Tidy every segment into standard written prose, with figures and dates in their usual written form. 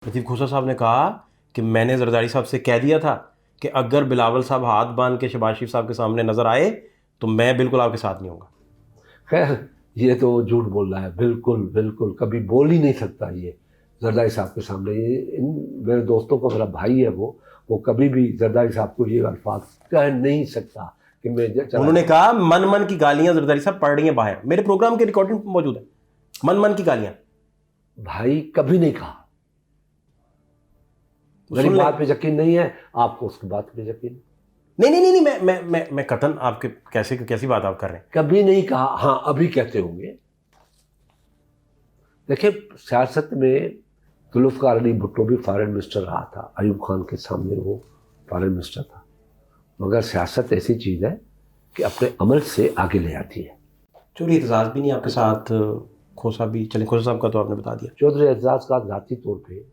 लतीफ़ खोसा साहब ने कहा कि मैंने जरदारी साहब से कह दिया था कि अगर बिलावल साहब हाथ बांध के शहबाज शरीफ साहब के सामने नजर आए तो मैं बिल्कुल आपके साथ नहीं होऊंगा। खैर ये तो झूठ बोल रहा है, बिल्कुल बिल्कुल कभी बोल ही नहीं सकता ये जरदारी साहब के सामने। ये मेरे दोस्तों का मेरा भाई है, वो कभी भी जरदारी साहब को ये अल्फाज कह नहीं सकता कि मैं उन्होंने कहा मन मन की गालियां जरदारी साहब पढ़ रही हैं बाहर, मेरे प्रोग्राम की रिकॉर्डिंग मौजूद है, मन मन की गालियां। भाई कभी नहीं कहा। मेरी बात पे यकीन नहीं है आपको, उसकी बात पे यकीन नहीं नहीं नहीं नहीं मैं कतन आपके कैसी बात आप कर रहे हैं। कभी नहीं कहा। हाँ अभी कहते होंगे। देखिए सियासत में जुल्फ़िकार अली भुट्टो भी फॉरेन मिनिस्टर रहा था, अयूब खान के सामने वो फॉरेन मिनिस्टर था। मगर सियासत ऐसी चीज़ है कि अपने अमल से आगे ले आती है। चौधरी एतजाज़ भी नहीं आपके साथ, खोसा भी चले, खोसा साहब का तो आपने बता दिया। चौधरी एतजाज़ का ज़ाती तौर पे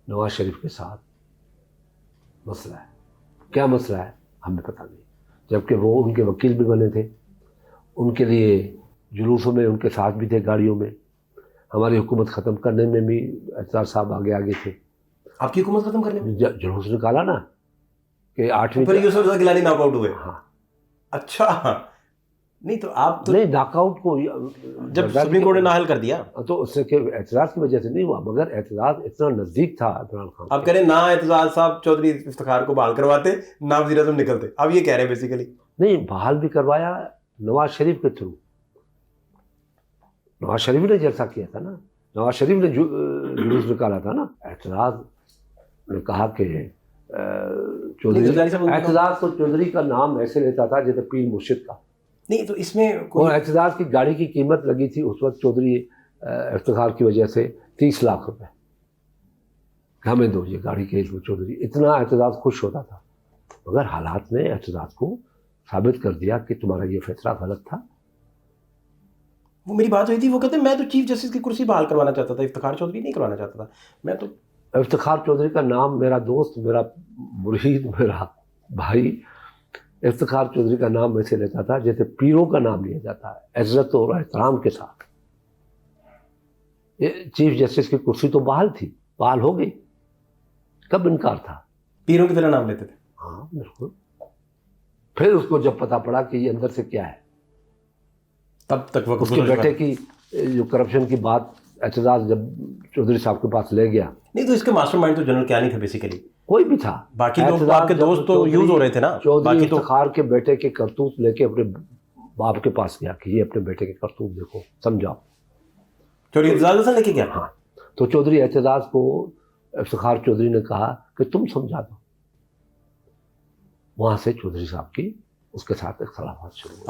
नवाज शरीफ के साथ मसला है। क्या मसला है हमें पता नहीं, जबकि वो उनके वकील भी बने थे, उनके लिए जुलूसों में उनके साथ भी थे, गाड़ियों में। हमारी हुकूमत ख़त्म करने में भी एतजाज़ साहब आगे आगे थे। आपकी हुकूमत ख़त्म करने में जुलूस निकाला ना कि 8वीं फिर यूसुफ रज़ा गिलानी नॉकआउट हुए। हाँ अच्छा, नहीं तो आप तो नहीं, नॉकआउट को जब सुप्रीम कोर्ट ने नाअहल कर दिया तो उससे के एतजाज़ की वजह से नहीं हुआ, मगर एतजाज़ इतना नज़दीक था इमरान खान। आप कह रहे हैं ना एतजाज़ साहब चौधरी इफ्तिखार को बहाल करवाते ना वज़ीर आज़म निकलते, आप ये कह रहे हैं बेसिकली। नहीं, बहाल भी करवाया नवाज शरीफ के थ्रू। नवाज शरीफ ने जलसा किया था ना, नवाज शरीफ ने जुलूस निकाला था ना। एतजाज़ ने कहा कि चौधरी, एतजाज़ तो चौधरी का नाम ऐसे लेता था जैसे पीर मुर्शिद का। नहीं तो इसमें और एतजाज़ की गाड़ी की कीमत लगी थी उस वक्त चौधरी इफ्तिखार की वजह से 30 लाख रुपए। हमें दो ये गाड़ी के चौधरी, इतना एतजाज़ खुश होता था। मगर हालात ने एतजाज़ को साबित कर दिया कि तुम्हारा ये फैसला गलत था। वो मेरी बात हुई थी, वो कहते मैं तो चीफ जस्टिस की कुर्सी बहाल करवाना चाहता था, इफ्तिखार चौधरी नहीं करवाना चाहता था। मैं तो इफ्तिखार चौधरी का नाम मेरा दोस्त, मेरा मुरीद, मेरा भाई इफ्तिखार चौधरी का नाम वैसे लेता था जैसे पीरों का नाम लिया जाता है, इज्जत और एहतराम के साथ। ये चीफ जस्टिस की कुर्सी तो बहाल थी, बहाल हो गई, कब इनकार था। पीरों की तरह नाम लेते थे। हाँ बिल्कुल। फिर उसको जब पता पड़ा कि ये अंदर से क्या है, तब तक वो उसके बेटे की जो करप्शन की बात एतजाज़ जब चौधरी साहब के पास ले गया। नहीं तो इसके मास्टरमाइंड तो जनरल क्या नहीं थे बेसिकली, कोई भी था। बाकी लोग आपके दोस्त तो यूज हो रहे थे ना। चौधरी इफ्तिखार के बेटे के करतूत लेके अपने बाप के पास गया कि ये अपने बेटे के करतूत देखो, समझाओ। चौधरी एतजाज़ से लेके गया। हाँ, तो चौधरी एतजाज़ को इफ्तिखार चौधरी ने कहा कि तुम समझा दो। वहाँ से चौधरी साहब की उसके साथ इख्तिलाफात शुरू हुए।